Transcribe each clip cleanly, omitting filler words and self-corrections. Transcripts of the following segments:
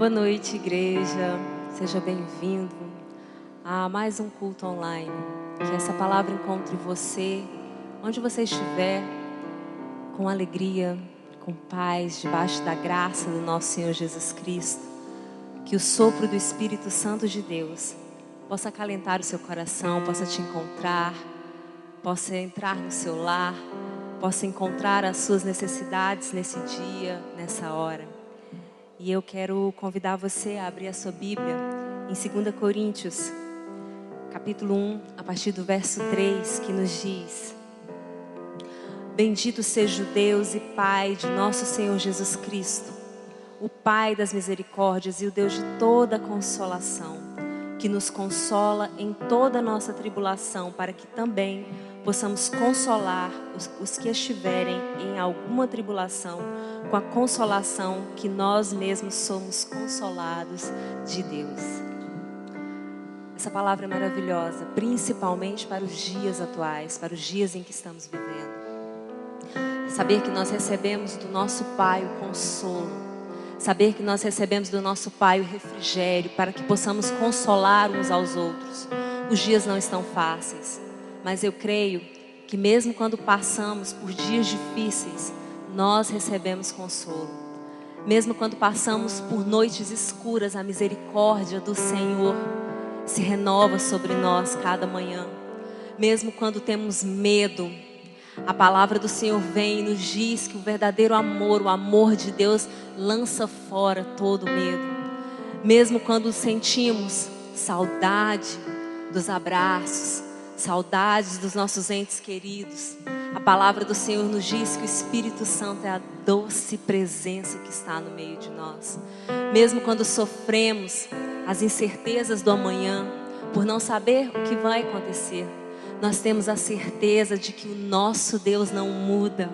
Boa noite, igreja. Seja bem-vindo a mais um culto online. Que essa palavra encontre você, onde você estiver, com alegria, com paz, debaixo da graça do nosso Senhor Jesus Cristo. Que o sopro do Espírito Santo de Deus possa acalentar o seu coração, possa te encontrar, possa entrar no seu lar, possa encontrar as suas necessidades nesse dia, nessa hora. E eu quero convidar você a abrir a sua Bíblia em 2 Coríntios, capítulo 1, a partir do verso 3, que nos diz: Bendito seja o Deus e Pai de nosso Senhor Jesus Cristo, o Pai das misericórdias e o Deus de toda consolação, que nos consola em toda a nossa tribulação, para que também possamos consolar os que estiverem em alguma tribulação, com a consolação que nós mesmos somos consolados de Deus. Essa palavra é maravilhosa, principalmente para os dias atuais, para os dias em que estamos vivendo. Saber que nós recebemos do nosso Pai o consolo, saber que nós recebemos do nosso Pai o refrigério, para que possamos consolar uns aos outros. Os dias não estão fáceis, mas eu creio que mesmo quando passamos por dias difíceis, nós recebemos consolo. Mesmo quando passamos por noites escuras, a misericórdia do Senhor se renova sobre nós cada manhã. Mesmo quando temos medo, a palavra do Senhor vem e nos diz que o verdadeiro amor, o amor de Deus, lança fora todo medo. Mesmo quando sentimos saudade dos abraços, saudades dos nossos entes queridos, a palavra do Senhor nos diz que o Espírito Santo é a doce presença que está no meio de nós. Mesmo quando sofremos as incertezas do amanhã, por não saber o que vai acontecer, nós temos a certeza de que o nosso Deus não muda,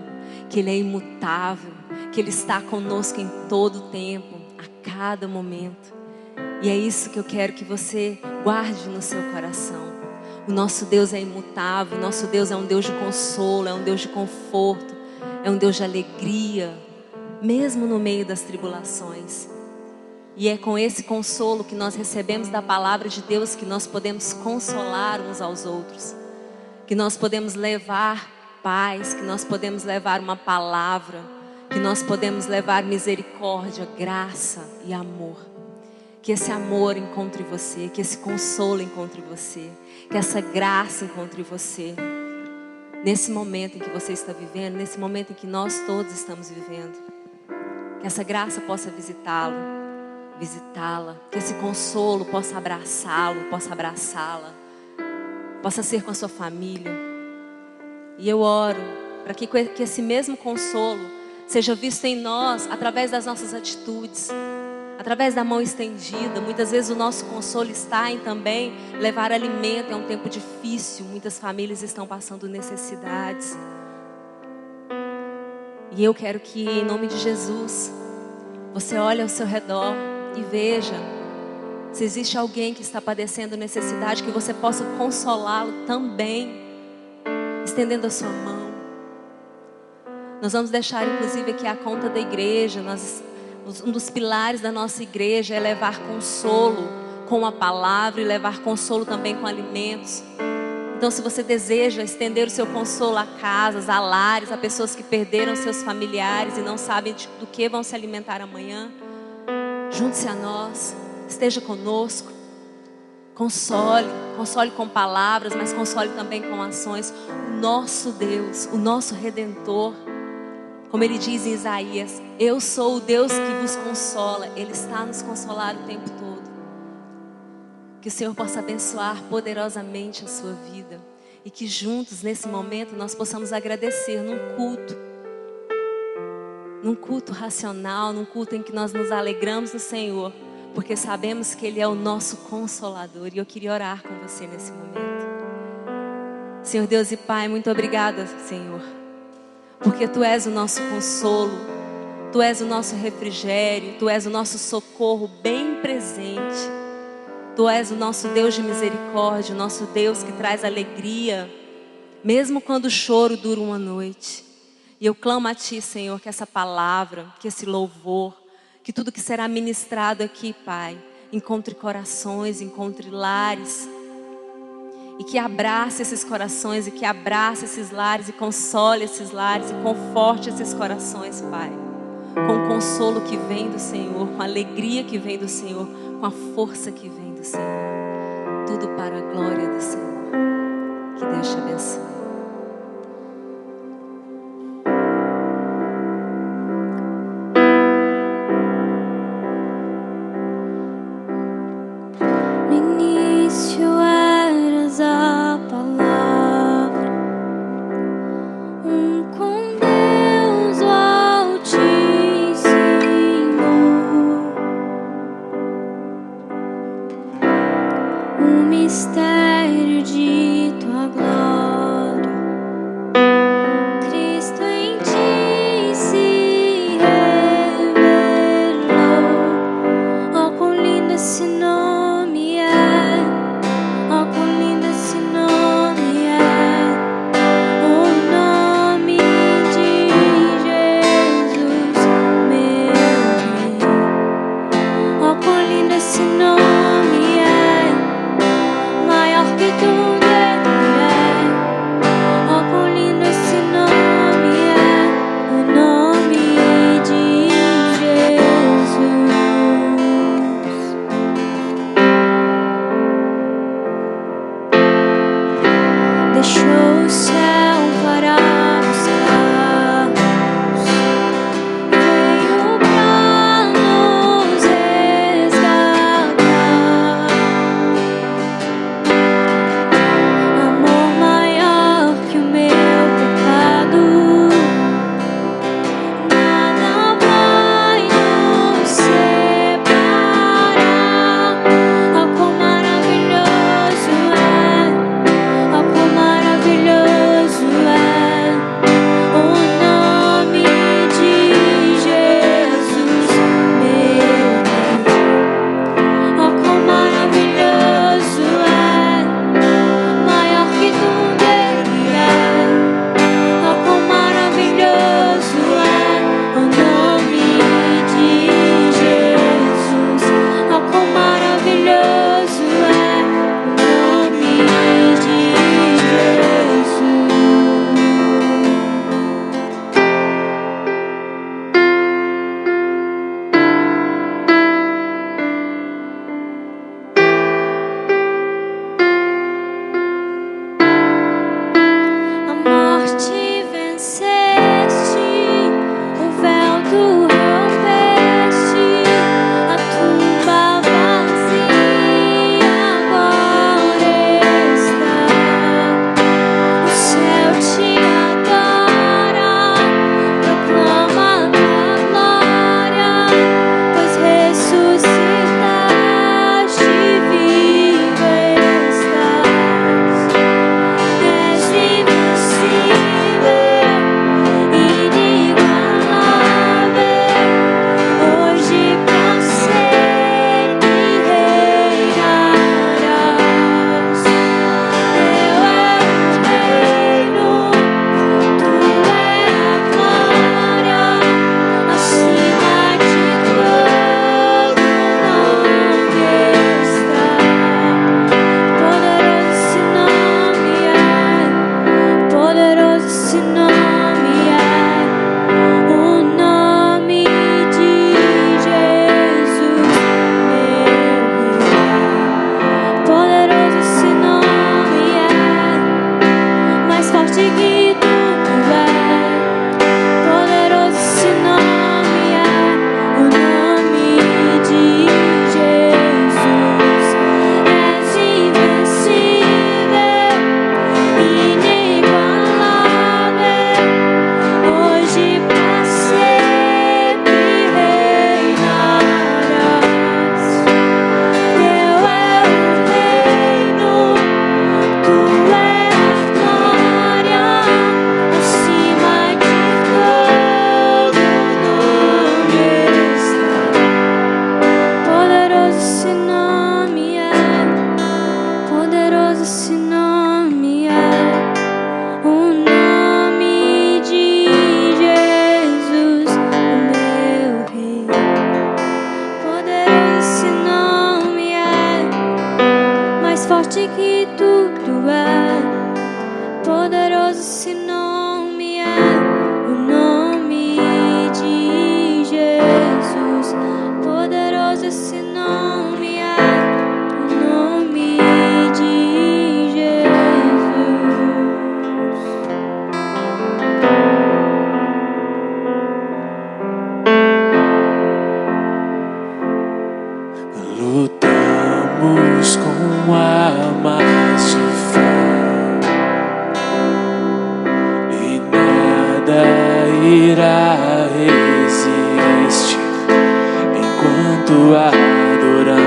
que Ele é imutável, que Ele está conosco em todo o tempo, a cada momento. E é isso que eu quero que você guarde no seu coração. O nosso Deus é imutável, o nosso Deus é um Deus de consolo, é um Deus de conforto, é um Deus de alegria, mesmo no meio das tribulações. E é com esse consolo que nós recebemos da palavra de Deus que nós podemos consolar uns aos outros, que nós podemos levar paz, que nós podemos levar uma palavra, que nós podemos levar misericórdia, graça e amor. Que esse amor encontre você, que esse consolo encontre você, que essa graça encontre você. Nesse momento em que você está vivendo, nesse momento em que nós todos estamos vivendo. Que essa graça possa visitá-lo, visitá-la. Que esse consolo possa abraçá-lo, possa abraçá-la. Possa ser com a sua família. E eu oro para que esse mesmo consolo seja visto em nós através das nossas atitudes, através da mão estendida. Muitas vezes o nosso consolo está em também levar alimento. É um tempo difícil, muitas famílias estão passando necessidades. E eu quero que, em nome de Jesus, você olhe ao seu redor e veja se existe alguém que está padecendo necessidade, que você possa consolá-lo também, estendendo a sua mão. Nós vamos deixar inclusive aqui a conta da igreja. Um dos pilares da nossa igreja é levar consolo com a palavra e levar consolo também com alimentos. Então, se você deseja estender o seu consolo a casas, a lares, a pessoas que perderam seus familiares e não sabem do que vão se alimentar amanhã, junte-se a nós, esteja conosco, console com palavras, mas console também com ações. O nosso Deus, o nosso Redentor, como Ele diz em Isaías: eu sou o Deus que vos consola. Ele está a nos consolar o tempo todo. Que o Senhor possa abençoar poderosamente a sua vida. E que juntos, nesse momento, nós possamos agradecer num culto racional, num culto em que nós nos alegramos no Senhor, porque sabemos que Ele é o nosso Consolador. E eu queria orar com você nesse momento. Senhor Deus e Pai, muito obrigada, Senhor, porque Tu és o nosso consolo, Tu és o nosso refrigério, Tu és o nosso socorro bem presente. Tu és o nosso Deus de misericórdia, o nosso Deus que traz alegria, mesmo quando o choro dura uma noite. E eu clamo a Ti, Senhor, que essa palavra, que esse louvor, Que tudo que será ministrado aqui, Pai, encontre corações, encontre lares. E que abrace esses corações, e que abrace esses lares, e console esses lares, e conforte esses corações, Pai. Com o consolo que vem do Senhor, com a alegria que vem do Senhor, com a força que vem do Senhor. Tudo para a glória do Senhor. Que Deus te abençoe. No início eras a palavra, com Deus o Altíssimo. O mistério de tua glória irá resistir enquanto adoramos.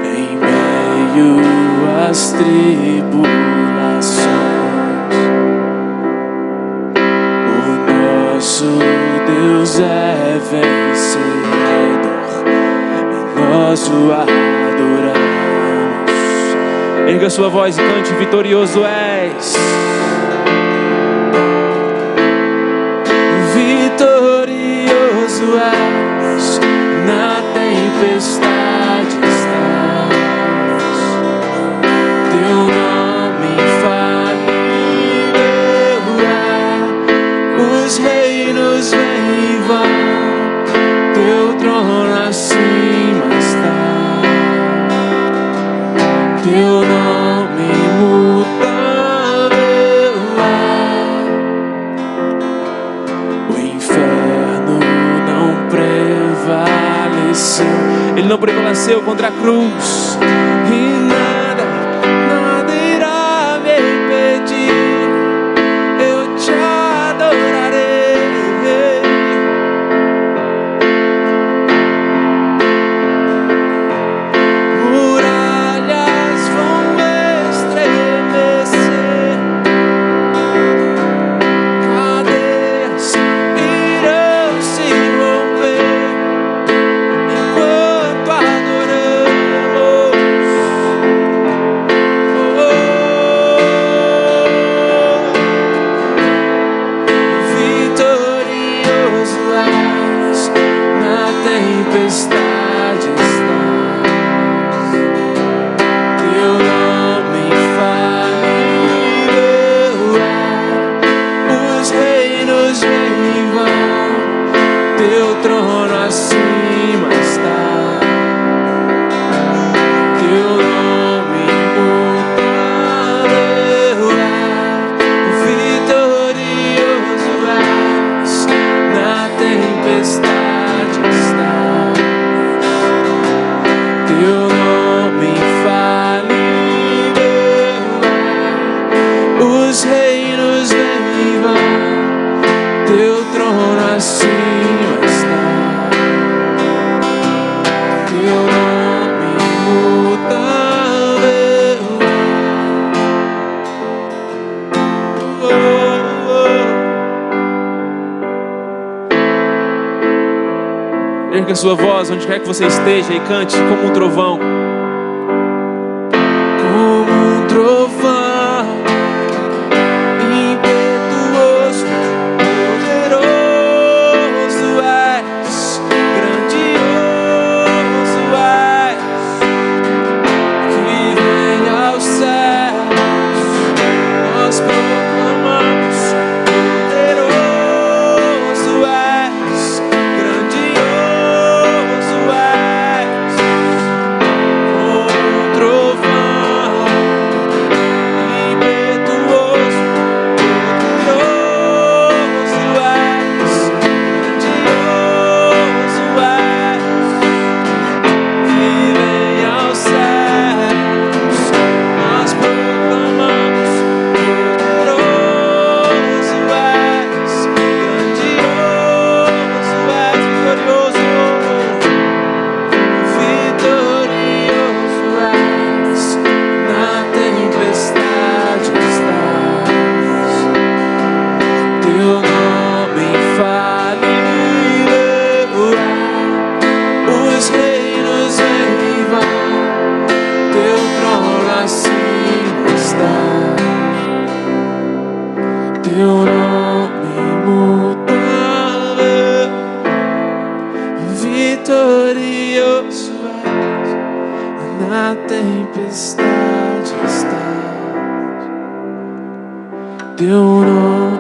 Em meio às tribulações, o nosso Deus é vencedor e nós o adoramos. Erga sua voz e cante: vitorioso és. Vitorioso és, na tempestade estás. Teu nome infalível é, os reinos vêm e vão, teu trono acima está. Teu nome imutável é. O inferno não prevaleceu. Ele não prevaleceu contra a cruz. E nada, nada irá me impedir. Eu te adorarei. Muralhas vão estremecer, cadeias irão se romper enquanto adoramos. Vitorioso és, na tempestade estás. Teu nome infalível é, os reinos vêm e vão, teu trono acima está. Teu nome imutável é, vitorioso és, na tempestade estás. Teu nome infalível é, os reinos vêm e vão, teu trono acima está. Teu nome imutável é. Erga sua voz onde quer que você esteja e cante como um trovão. Como um trovão, impetuoso, poderoso és, grandioso és, que vem aos céus, nós proclamamos. Poderoso és, grandioso és, como um trovão, impetuoso, poderoso és, grandioso és, que vem aos céus, nós proclamamos. Poderoso és, grandioso és, vitorioso és, na tempestade estás. Teu nome infalível é, os reinos vêm e vão, teu trono acima está. Teu nome imutável, vitorioso és, na tempestade estás. Teu nome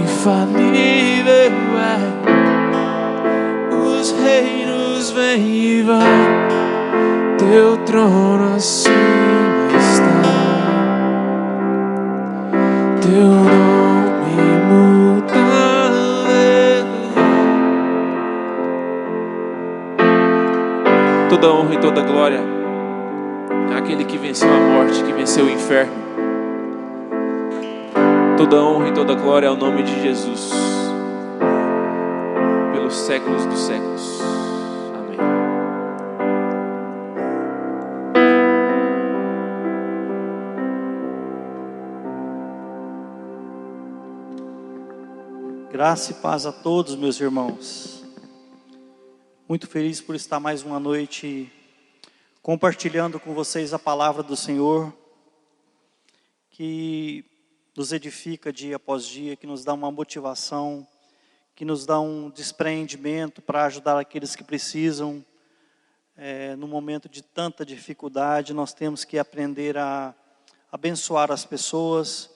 infalível é, os reinos vêm e vão, teu trono acima está. Teu nome imutável. Toda honra e toda glória a aquele que venceu a morte, que venceu o inferno. Toda honra e toda glória ao nome de Jesus, pelos séculos dos séculos. Amém. Graça e paz a todos, meus irmãos. Muito feliz por estar mais uma noite compartilhando com vocês a palavra do Senhor, que nos edifica dia após dia, que nos dá uma motivação, que nos dá um despreendimento para ajudar aqueles que precisam. No momento de tanta dificuldade, nós temos que aprender a abençoar as pessoas.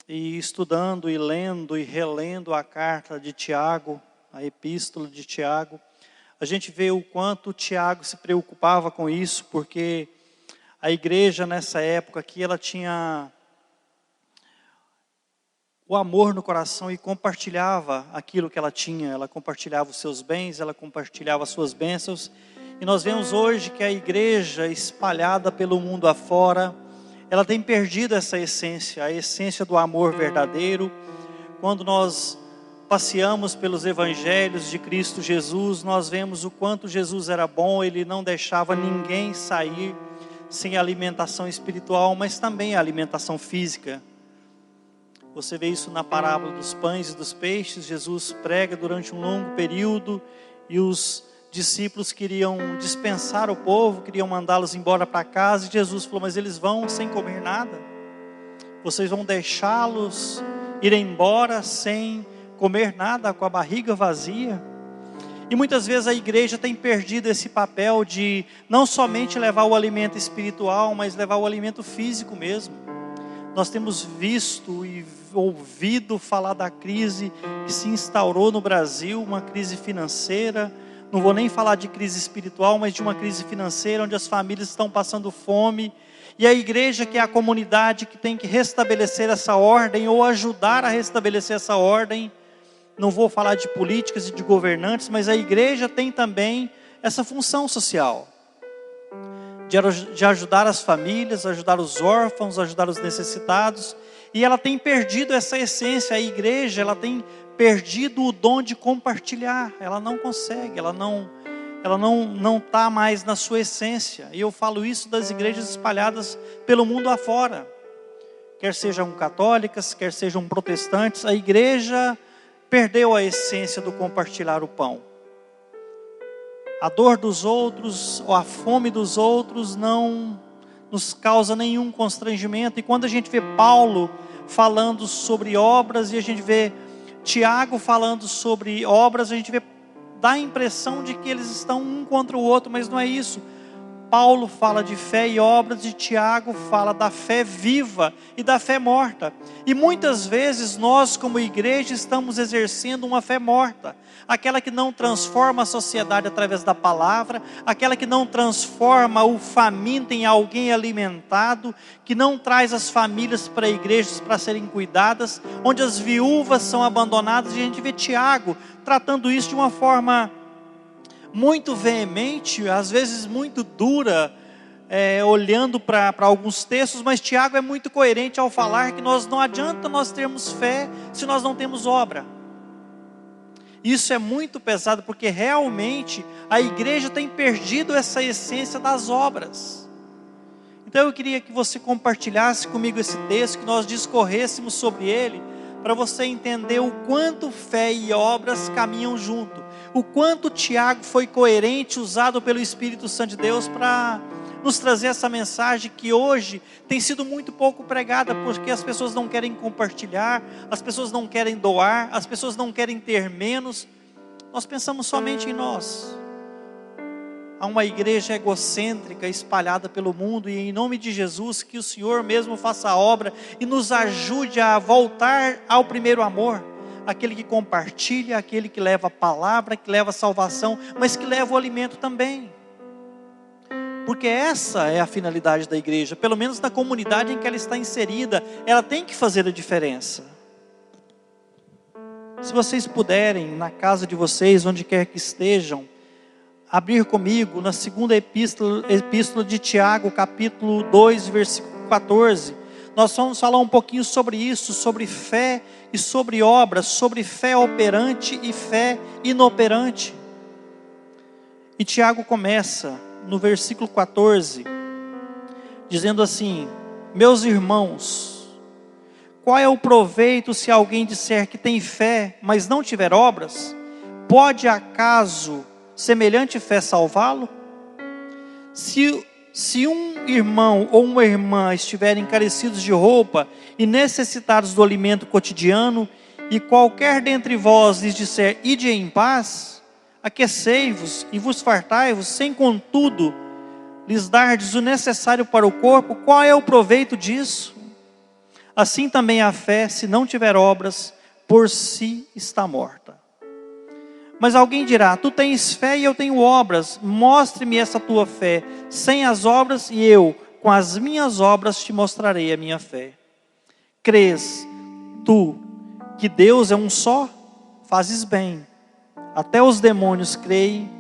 E estudando e lendo e relendo a carta de Tiago, a epístola de Tiago, a gente vê o quanto Tiago se preocupava com isso, porque a igreja nessa época aqui, ela tinha o amor no coração e compartilhava aquilo que ela tinha. Ela compartilhava os seus bens, ela compartilhava as suas bênçãos. E nós vemos hoje que a igreja espalhada pelo mundo afora, ela tem perdido essa essência, a essência do amor verdadeiro. Quando nós passeamos pelos evangelhos de Cristo Jesus, nós vemos o quanto Jesus era bom. Ele não deixava ninguém sair sem alimentação espiritual, mas também a alimentação física. Você vê isso na parábola dos pães e dos peixes. Jesus prega durante um longo período e os discípulos queriam dispensar o povo, queriam mandá-los embora para casa. E Jesus falou: mas eles vão sem comer nada? Vocês vão deixá-los ir embora sem comer nada, com a barriga vazia? E muitas vezes a igreja tem perdido esse papel de não somente levar o alimento espiritual, mas levar o alimento físico mesmo. Nós temos visto e ouvido falar da crise que se instaurou no Brasil, uma crise financeira. Não vou nem falar de crise espiritual, mas de uma crise financeira, onde as famílias estão passando fome. E a igreja, que é a comunidade que tem que restabelecer essa ordem, ou ajudar a restabelecer essa ordem. Não vou falar de políticas e de governantes, mas a igreja tem também essa função social. De ajudar as famílias, ajudar os órfãos, ajudar os necessitados. E ela tem perdido essa essência. A igreja, ela tem perdido o dom de compartilhar. Ela não consegue, ela não está mais na sua essência. E eu falo isso das igrejas espalhadas pelo mundo afora. Quer sejam católicas, quer sejam protestantes, a igreja perdeu a essência do compartilhar o pão. A dor dos outros, ou a fome dos outros não nos causa nenhum constrangimento. E quando a gente vê Paulo falando sobre obras, e a gente vê Tiago falando sobre obras, a gente dá a impressão de que eles estão um contra o outro, mas não é isso. Paulo fala de fé e obras, e Tiago fala da fé viva e da fé morta. E muitas vezes nós, como igreja, estamos exercendo uma fé morta. Aquela que não transforma a sociedade através da palavra, aquela que não transforma o faminto em alguém alimentado, que não traz as famílias para igrejas para serem cuidadas, onde as viúvas são abandonadas. E a gente vê Tiago tratando isso de uma forma muito veemente, às vezes muito dura, olhando para alguns textos, mas Tiago é muito coerente ao falar que não adianta nós termos fé se nós não temos obra. Isso é muito pesado, porque realmente a igreja tem perdido essa essência das obras. Então eu queria que você compartilhasse comigo esse texto, que nós discorrêssemos sobre ele, para você entender o quanto fé e obras caminham junto. O quanto Tiago foi coerente, usado pelo Espírito Santo de Deus para nos trazer essa mensagem que hoje tem sido muito pouco pregada, porque as pessoas não querem compartilhar, as pessoas não querem doar, as pessoas não querem ter menos. Nós pensamos somente em nós. Há uma igreja egocêntrica espalhada pelo mundo, e em nome de Jesus, que o Senhor mesmo faça a obra e nos ajude a voltar ao primeiro amor. Aquele que compartilha, aquele que leva a palavra, que leva a salvação, mas que leva o alimento também. Porque essa é a finalidade da igreja, pelo menos na comunidade em que ela está inserida, ela tem que fazer a diferença. Se vocês puderem, na casa de vocês, onde quer que estejam, abrir comigo na segunda epístola de Tiago, capítulo 2, versículo 14. Nós vamos falar um pouquinho sobre isso, sobre fé e sobre obras, sobre fé operante e fé inoperante. E Tiago começa no versículo 14, dizendo assim: meus irmãos, qual é o proveito se alguém disser que tem fé, mas não tiver obras? Pode acaso semelhante fé salvá-lo? Se um irmão ou uma irmã estiverem carecidos de roupa e necessitados do alimento cotidiano, e qualquer dentre vós lhes disser, ide em paz, aquecei-vos e vos fartai-vos, sem contudo lhes dardes o necessário para o corpo, qual é o proveito disso? Assim também a fé, se não tiver obras, por si está morta. Mas alguém dirá, tu tens fé e eu tenho obras, mostre-me essa tua fé, sem as obras, e eu, com as minhas obras, te mostrarei a minha fé. Crês tu que Deus é um só? Fazes bem. Até os demônios creem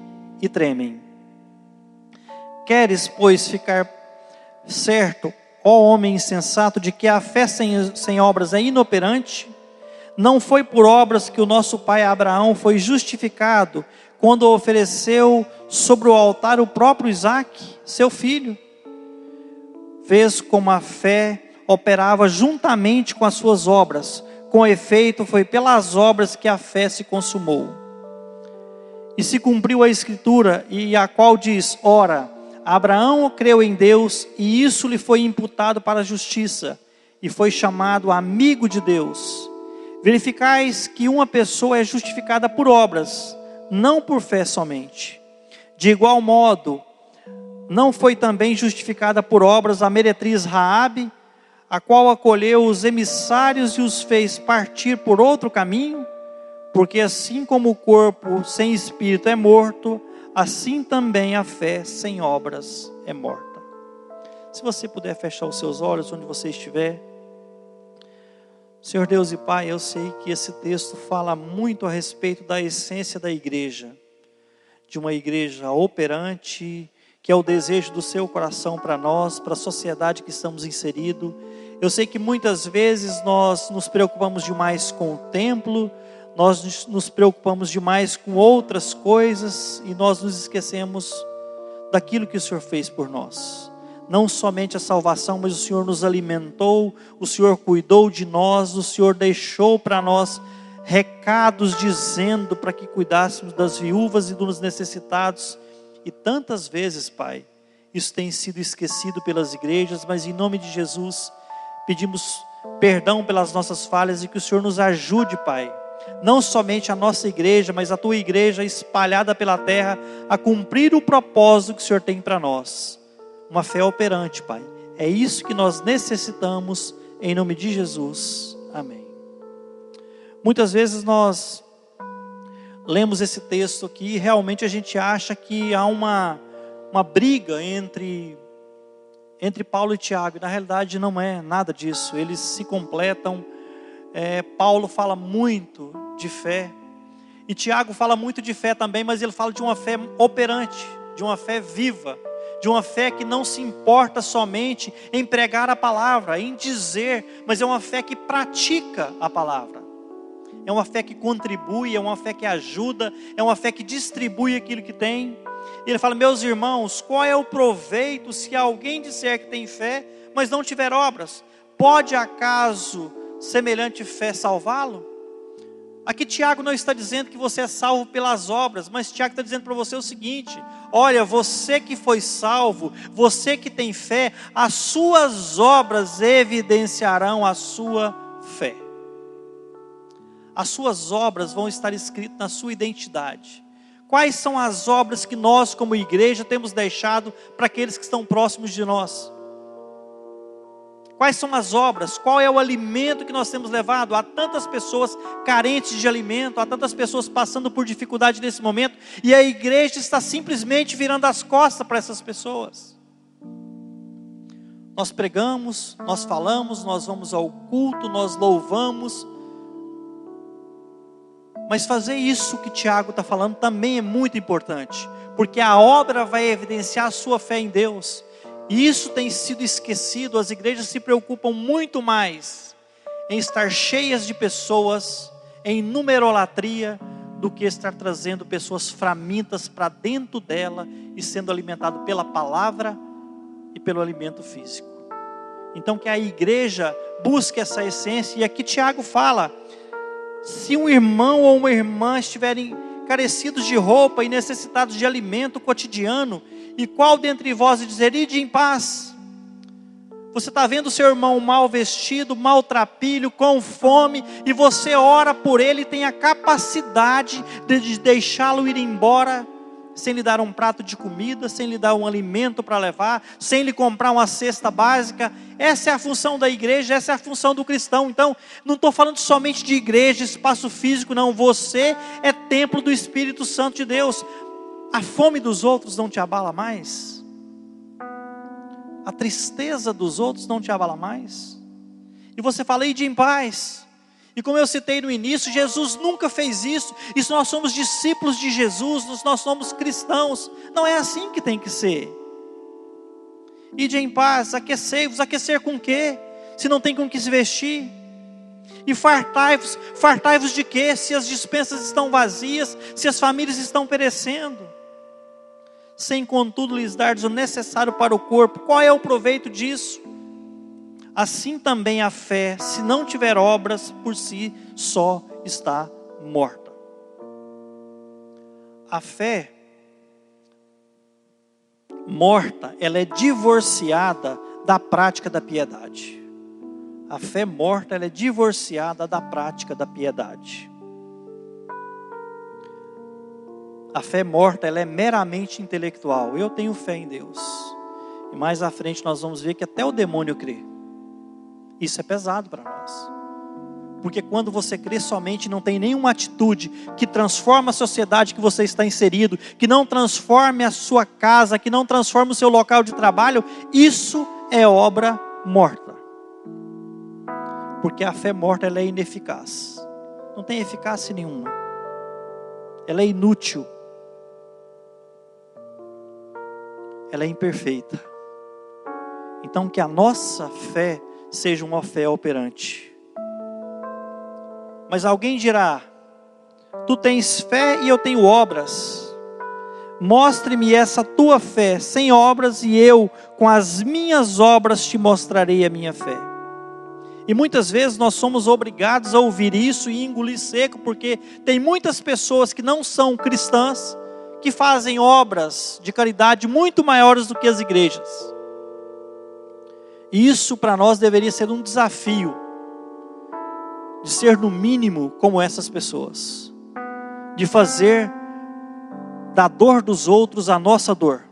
e tremem. Queres, pois, ficar certo, ó homem insensato, de que a fé sem obras é inoperante? Não foi por obras que o nosso pai Abraão foi justificado, quando ofereceu sobre o altar o próprio Isaque, seu filho. Vês como a fé operava juntamente com as suas obras. Com efeito, foi pelas obras que a fé se consumou. E se cumpriu a escritura, e a qual diz, ora, Abraão creu em Deus, e isso lhe foi imputado para a justiça, e foi chamado amigo de Deus. Verificais que uma pessoa é justificada por obras, não por fé somente. De igual modo, não foi também justificada por obras a meretriz Raabe, a qual acolheu os emissários e os fez partir por outro caminho? Porque assim como o corpo sem espírito é morto, assim também a fé sem obras é morta. Se você puder fechar os seus olhos onde você estiver. Senhor Deus e Pai, eu sei que esse texto fala muito a respeito da essência da igreja, de uma igreja operante, que é o desejo do seu coração para nós, para a sociedade que estamos inseridos. Eu sei que muitas vezes nós nos preocupamos demais com o templo, nós nos preocupamos demais com outras coisas e nós nos esquecemos daquilo que o Senhor fez por nós. Não somente a salvação, mas o Senhor nos alimentou, o Senhor cuidou de nós, o Senhor deixou para nós recados dizendo para que cuidássemos das viúvas e dos necessitados. E tantas vezes, Pai, isso tem sido esquecido pelas igrejas, mas em nome de Jesus, pedimos perdão pelas nossas falhas e que o Senhor nos ajude, Pai. Não somente a nossa igreja, mas a Tua igreja espalhada pela terra, a cumprir o propósito que o Senhor tem para nós. Uma fé operante, Pai. É isso que nós necessitamos, em nome de Jesus. Amém. Muitas vezes nós lemos esse texto aqui e realmente a gente acha que há uma briga entre Paulo e Tiago. Na realidade não é nada disso. Eles se completam. Paulo fala muito de fé. E Tiago fala muito de fé também, mas ele fala de uma fé operante, de uma fé viva. De uma fé que não se importa somente em pregar a palavra, em dizer, mas é uma fé que pratica a palavra. É uma fé que contribui, é uma fé que ajuda, é uma fé que distribui aquilo que tem. E ele fala, meus irmãos, qual é o proveito se alguém disser que tem fé, mas não tiver obras? Pode acaso semelhante fé salvá-lo? Aqui Tiago não está dizendo que você é salvo pelas obras, mas Tiago está dizendo para você o seguinte: olha, você que foi salvo, você que tem fé, as suas obras evidenciarão a sua fé. As suas obras vão estar escritas na sua identidade. Quais são as obras que nós como igreja temos deixado para aqueles que estão próximos de nós? Quais são as obras? Qual é o alimento que nós temos levado? Há tantas pessoas carentes de alimento, há tantas pessoas passando por dificuldade nesse momento, e a igreja está simplesmente virando as costas para essas pessoas. Nós pregamos, nós falamos, nós vamos ao culto, nós louvamos, mas fazer isso que Tiago está falando também é muito importante, porque a obra vai evidenciar a sua fé em Deus. E isso tem sido esquecido. As igrejas se preocupam muito mais em estar cheias de pessoas, em numerolatria, do que estar trazendo pessoas famintas para dentro dela e sendo alimentado pela palavra e pelo alimento físico. Então que a igreja busque essa essência. E aqui Tiago fala: se um irmão ou uma irmã estiverem carecidos de roupa e necessitados de alimento cotidiano, e qual dentre vós dizer: ide em paz? Você está vendo o seu irmão mal vestido, maltrapilho, com fome, e você ora por ele e tem a capacidade de deixá-lo ir embora, sem lhe dar um prato de comida, sem lhe dar um alimento para levar, sem lhe comprar uma cesta básica. Essa é a função da igreja, essa é a função do cristão. Então, não estou falando somente de igreja, espaço físico, não. Você é templo do Espírito Santo de Deus. A fome dos outros não te abala mais? A tristeza dos outros não te abala mais? E você fala: ide em paz. E como eu citei no início, Jesus nunca fez isso. Isso nós somos discípulos de Jesus, nós somos cristãos. Não é assim que tem que ser. Ide em paz, aquecei-vos. Aquecer com quê? Se não tem com que se vestir. E fartai-vos. Fartai-vos de quê? Se as despensas estão vazias, se as famílias estão perecendo. Sem contudo lhes dardes o necessário para o corpo. Qual é o proveito disso? Assim também a fé, se não tiver obras, por si só está morta. A fé morta, ela é divorciada da prática da piedade. A fé morta, ela é divorciada da prática da piedade. A fé morta, ela é meramente intelectual. Eu tenho fé em Deus. E mais à frente nós vamos ver que até o demônio crê. Isso é pesado para nós. Porque quando você crê somente, não tem nenhuma atitude que transforma a sociedade que você está inserido, que não transforme a sua casa, que não transforme o seu local de trabalho, isso é obra morta. Porque a fé morta, ela é ineficaz. Não tem eficácia nenhuma. Ela é inútil. Ela é imperfeita. Então que a nossa fé seja uma fé operante. Mas alguém dirá: tu tens fé e eu tenho obras. Mostre-me essa tua fé sem obras, e eu com as minhas obras te mostrarei a minha fé. E muitas vezes nós somos obrigados a ouvir isso e engolir seco, porque tem muitas pessoas que não são cristãs, que fazem obras de caridade muito maiores do que as igrejas. E isso para nós deveria ser um desafio, de ser no mínimo como essas pessoas, de fazer da dor dos outros a nossa dor.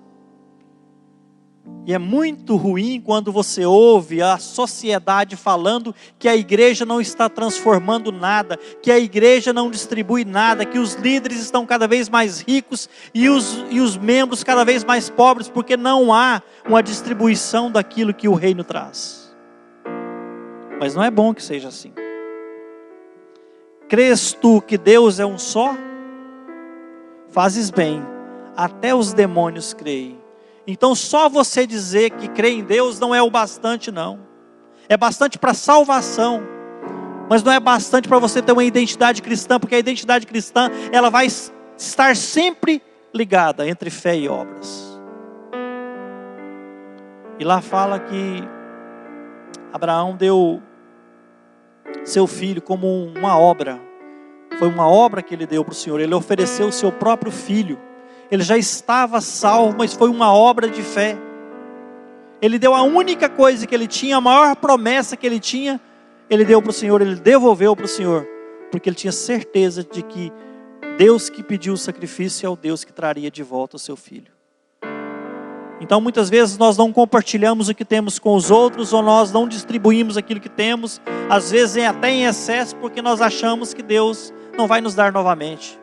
E é muito ruim quando você ouve a sociedade falando que a igreja não está transformando nada, que a igreja não distribui nada, que os líderes estão cada vez mais ricos e os membros cada vez mais pobres, porque não há uma distribuição daquilo que o reino traz. Mas não é bom que seja assim. Crês tu que Deus é um só? Fazes bem, até os demônios creem. Então só você dizer que crê em Deus não é o bastante, não. É bastante para salvação, mas não é bastante para você ter uma identidade cristã, porque a identidade cristã, ela vai estar sempre ligada entre fé e obras. E lá fala que Abraão deu seu filho como uma obra. Foi uma obra que ele deu para o Senhor. Ele ofereceu o seu próprio filho. Ele já estava salvo, mas foi uma obra de fé. Ele deu a única coisa que ele tinha, a maior promessa que ele tinha, ele deu para o Senhor, ele devolveu para o Senhor, porque ele tinha certeza de que Deus que pediu o sacrifício é o Deus que traria de volta o seu filho. Então muitas vezes nós não compartilhamos o que temos com os outros, ou nós não distribuímos aquilo que temos, às vezes até em excesso, porque nós achamos que Deus não vai nos dar novamente.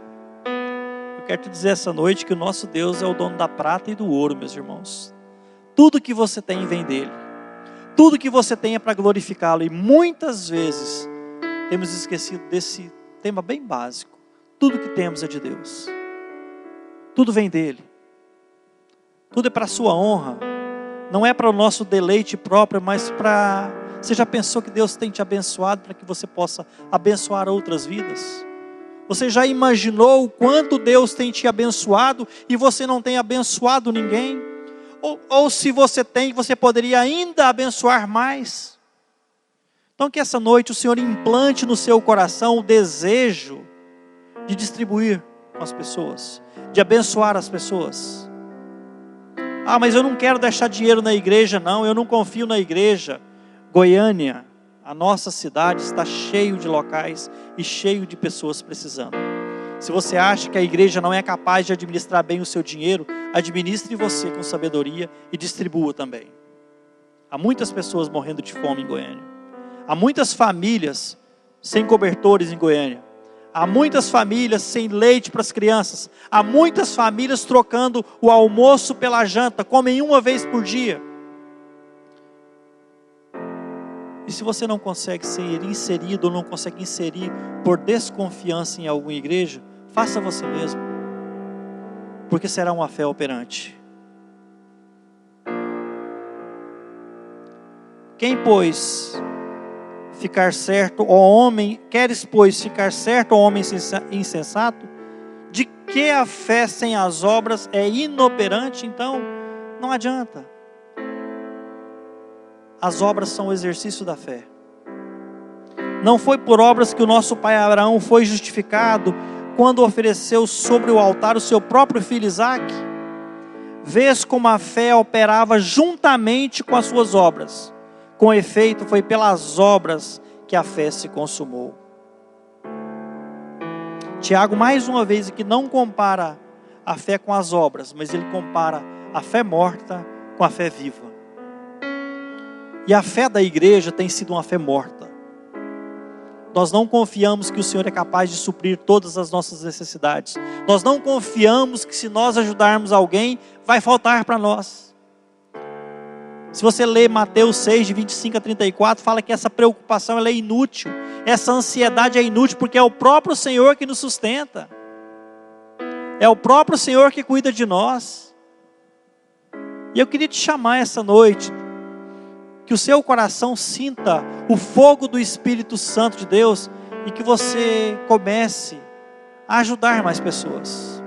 Quero te dizer essa noite que o nosso Deus é o dono da prata e do ouro, meus irmãos. Tudo que você tem vem dele. Tudo que você tem é para glorificá-lo. E muitas vezes temos esquecido desse tema bem básico. Tudo que temos é de Deus. Tudo vem dele. Tudo é para a sua honra. Não é para o nosso deleite próprio, mas para... Você já pensou que Deus tem te abençoado para que você possa abençoar outras vidas? Você já imaginou o quanto Deus tem te abençoado e você não tem abençoado ninguém? Ou se você tem, você poderia ainda abençoar mais? Então que essa noite o Senhor implante no seu coração o desejo de distribuir com as pessoas, de abençoar as pessoas. Ah, mas eu não quero deixar dinheiro na igreja não, eu não confio na igreja. Goiânia, a nossa cidade, está cheio de locais e cheio de pessoas precisando. Se você acha que a igreja não é capaz de administrar bem o seu dinheiro, administre você com sabedoria e distribua também. Há muitas pessoas morrendo de fome em Goiânia. Há muitas famílias sem cobertores em Goiânia. Há muitas famílias sem leite para as crianças. Há muitas famílias trocando o almoço pela janta, comem uma vez por dia. E se você não consegue ser inserido ou não consegue inserir por desconfiança em alguma igreja, faça você mesmo, porque será uma fé operante. Quem, pois, ficar certo, ó homem, queres, pois, ficar certo, ó homem insensato, de que a fé sem as obras é inoperante? Então, não adianta. As obras são o exercício da fé. Não foi por obras que o nosso pai Abraão foi justificado quando ofereceu sobre o altar o seu próprio filho Isaque. Vês como a fé operava juntamente com as suas obras. Com efeito, foi pelas obras que a fé se consumou. Tiago, mais uma vez, aqui não compara a fé com as obras, mas ele compara a fé morta com a fé viva. E a fé da igreja tem sido uma fé morta. Nós não confiamos que o Senhor é capaz de suprir todas as nossas necessidades. Nós não confiamos que se nós ajudarmos alguém, vai faltar para nós. Se você ler Mateus 6, de 25 a 34, fala que essa preocupação ela é inútil. Essa ansiedade é inútil porque é o próprio Senhor que nos sustenta. É o próprio Senhor que cuida de nós. E eu queria te chamar essa noite, que o seu coração sinta o fogo do Espírito Santo de Deus e que você comece a ajudar mais pessoas.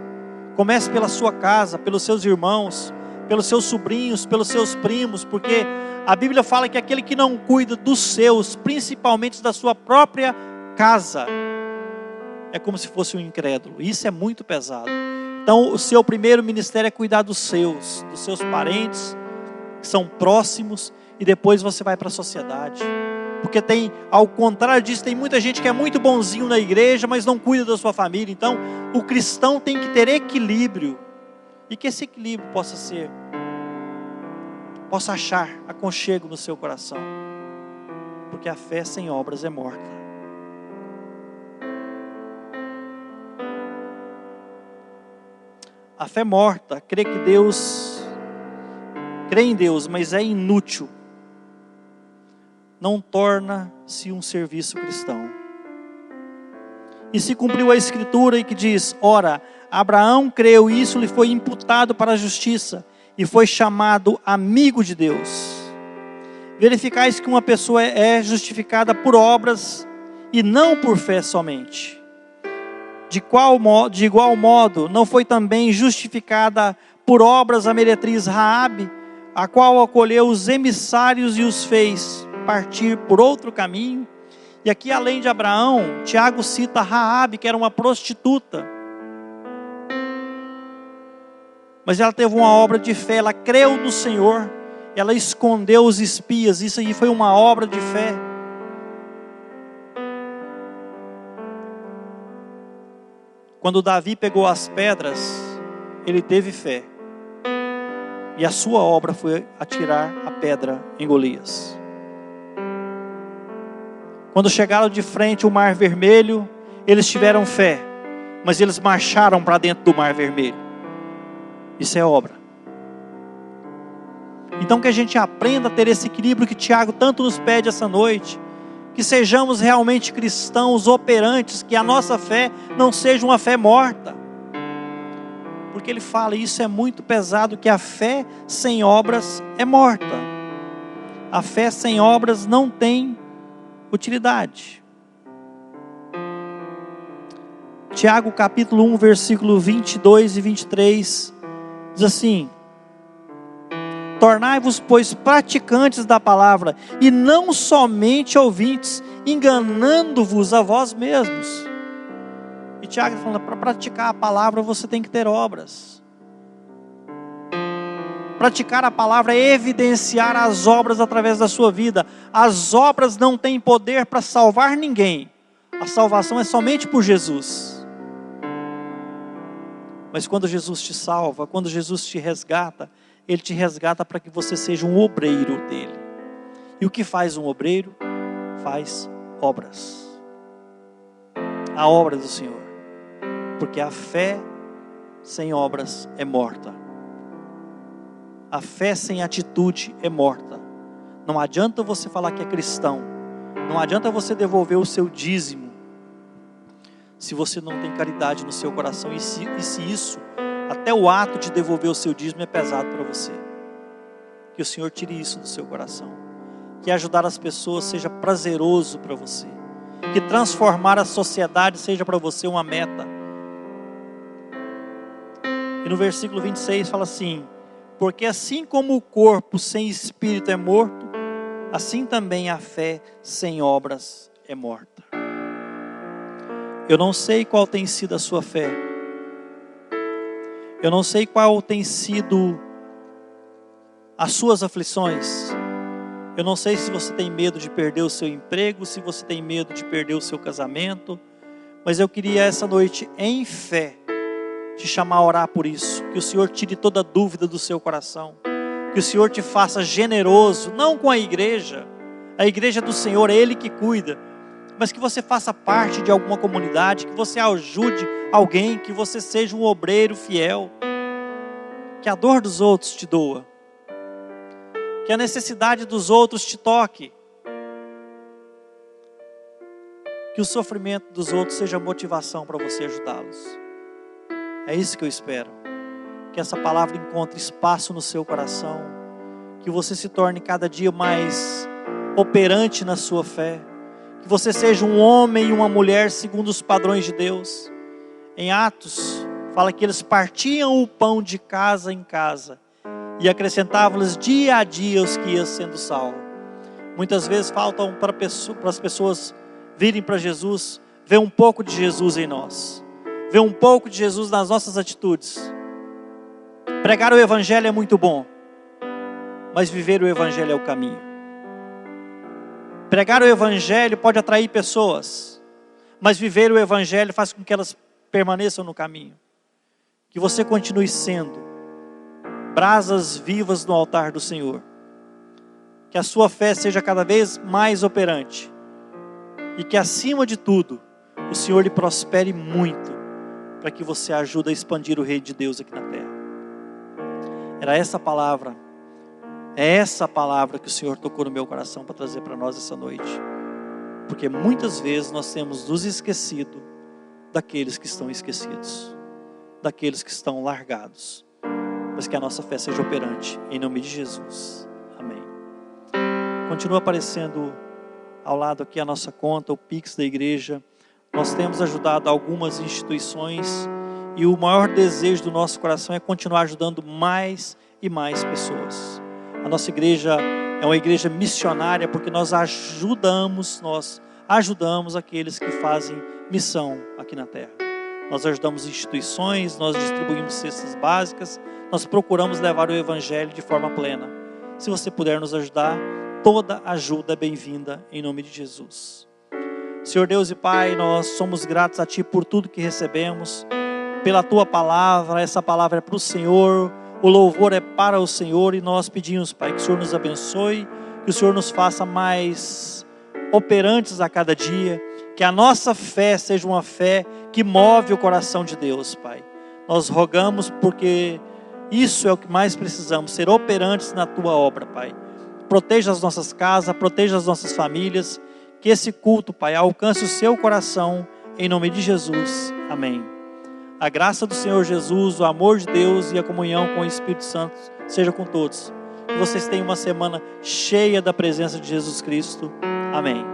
Comece pela sua casa, pelos seus irmãos, pelos seus sobrinhos, pelos seus primos, porque a Bíblia fala que aquele que não cuida dos seus, principalmente da sua própria casa, é como se fosse um incrédulo. Isso é muito pesado. Então o seu primeiro ministério é cuidar dos seus parentes, que são próximos, e depois você vai para a sociedade. Porque tem, ao contrário disso, tem muita gente que é muito bonzinho na igreja, mas não cuida da sua família. Então, o cristão tem que ter equilíbrio. E que esse equilíbrio possa achar aconchego no seu coração. Porque a fé sem obras é morta. A fé morta, crê em Deus, mas é inútil. Não torna-se um serviço cristão. E se cumpriu a escritura e que diz: ora, Abraão creu e isso lhe foi imputado para a justiça, e foi chamado igual de Deus. Verificais que uma pessoa é justificada por obras e não por fé somente. De igual modo, não foi também justificada por obras a meretriz Raabe, a qual acolheu os emissários e os fez partir por outro caminho. E aqui, além de Abraão, Tiago cita Raabe, que era uma prostituta. Mas ela teve uma obra de fé, ela creu no Senhor, ela escondeu os espias, isso aí foi uma obra de fé. Quando Davi pegou as pedras, ele teve fé. E a sua obra foi atirar a pedra em Golias. Quando chegaram de frente ao Mar Vermelho, eles tiveram fé, mas eles marcharam para dentro do Mar Vermelho. Isso é obra. Então que a gente aprenda a ter esse equilíbrio que Tiago tanto nos pede essa noite. Que sejamos realmente cristãos operantes, que a nossa fé não seja uma fé morta. porque ele fala, isso é muito pesado, que a fé sem obras é morta. A fé sem obras não tem utilidade. Tiago capítulo 1, versículo 22 e 23, diz assim: tornai-vos, pois, praticantes da palavra, e não somente ouvintes, enganando-vos a vós mesmos. E Tiago está falando, para praticar a palavra você tem que ter obras. Praticar a palavra é evidenciar as obras através da sua vida. As obras não têm poder para salvar ninguém. A salvação é somente por Jesus. Mas quando Jesus te salva, quando Jesus te resgata, Ele te resgata para que você seja um obreiro dele. E o que faz um obreiro? Faz obras. A obra do Senhor. Porque a fé sem obras é morta. A fé sem atitude é morta. Não adianta você falar que é cristão. Não adianta você devolver o seu dízimo, se você não tem caridade no seu coração. E se isso, até o ato de devolver o seu dízimo é pesado para você. Que o Senhor tire isso do seu coração. Que ajudar as pessoas seja prazeroso para você. Que transformar a sociedade seja para você uma meta. E no versículo 26 fala assim: porque assim como o corpo sem espírito é morto, assim também a fé sem obras é morta. Eu não sei qual tem sido a sua fé. Eu não sei qual tem sido as suas aflições. Eu não sei se você tem medo de perder o seu emprego, se você tem medo de perder o seu casamento. Mas eu queria essa noite, em fé, te chamar a orar por isso. Que o Senhor tire toda dúvida do seu coração. Que o Senhor te faça generoso, não com a igreja. A igreja do Senhor é Ele que cuida. Mas que você faça parte de alguma comunidade, que você ajude alguém, que você seja um obreiro fiel. Que a dor dos outros te doa. Que a necessidade dos outros te toque. Que o sofrimento dos outros seja motivação para você ajudá-los. É isso que eu espero. Que essa palavra encontre espaço no seu coração. Que você se torne cada dia mais operante na sua fé. Que você seja um homem e uma mulher segundo os padrões de Deus. Em Atos, fala que eles partiam o pão de casa em casa e acrescentavam-lhes dia a dia os que iam sendo salvos. Muitas vezes faltam para as pessoas virem para Jesus, ver um pouco de Jesus em nós, ver um pouco de Jesus nas nossas atitudes. Pregar o Evangelho é muito bom, mas viver o Evangelho é o caminho. Pregar o Evangelho pode atrair pessoas, mas viver o Evangelho faz com que elas permaneçam no caminho. Que você continue sendo brasas vivas no altar do Senhor. Que a sua fé seja cada vez mais operante. E que acima de tudo, o Senhor lhe prospere muito, para que você ajude a expandir o reino de Deus aqui na terra. Era essa palavra. É essa palavra que o Senhor tocou no meu coração para trazer para nós essa noite. Porque muitas vezes nós temos nos esquecido daqueles que estão esquecidos, daqueles que estão largados. Mas que a nossa fé seja operante, em nome de Jesus. Amém. Continua aparecendo ao lado aqui a nossa conta, o Pix da igreja. Nós temos ajudado algumas instituições e o maior desejo do nosso coração é continuar ajudando mais e mais pessoas. A nossa igreja é uma igreja missionária porque nós ajudamos aqueles que fazem missão aqui na terra. Nós ajudamos instituições, nós distribuímos cestas básicas, nós procuramos levar o Evangelho de forma plena. Se você puder nos ajudar, toda ajuda é bem-vinda em nome de Jesus. Senhor Deus e Pai, nós somos gratos a Ti por tudo que recebemos, pela Tua palavra. Essa palavra é para o Senhor. O louvor é para o Senhor e nós pedimos, Pai, que o Senhor nos abençoe, que o Senhor nos faça mais operantes a cada dia, que a nossa fé seja uma fé que move o coração de Deus, Pai. Nós rogamos porque isso é o que mais precisamos, ser operantes na Tua obra, Pai. Proteja as nossas casas, proteja as nossas famílias, que esse culto, Pai, alcance o seu coração, em nome de Jesus. Amém. A graça do Senhor Jesus, o amor de Deus e a comunhão com o Espírito Santo seja com todos. Que vocês tenham uma semana cheia da presença de Jesus Cristo. Amém.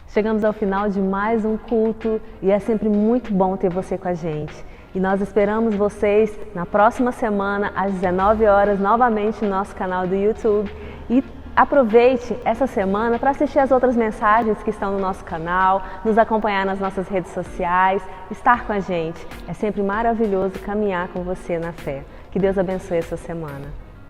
Chegamos ao final de mais um culto e é sempre muito bom ter você com a gente. E nós esperamos vocês na próxima semana, às 19 horas, novamente no nosso canal do YouTube. E aproveite essa semana para assistir as outras mensagens que estão no nosso canal, nos acompanhar nas nossas redes sociais, estar com a gente. É sempre maravilhoso caminhar com você na fé. Que Deus abençoe essa semana.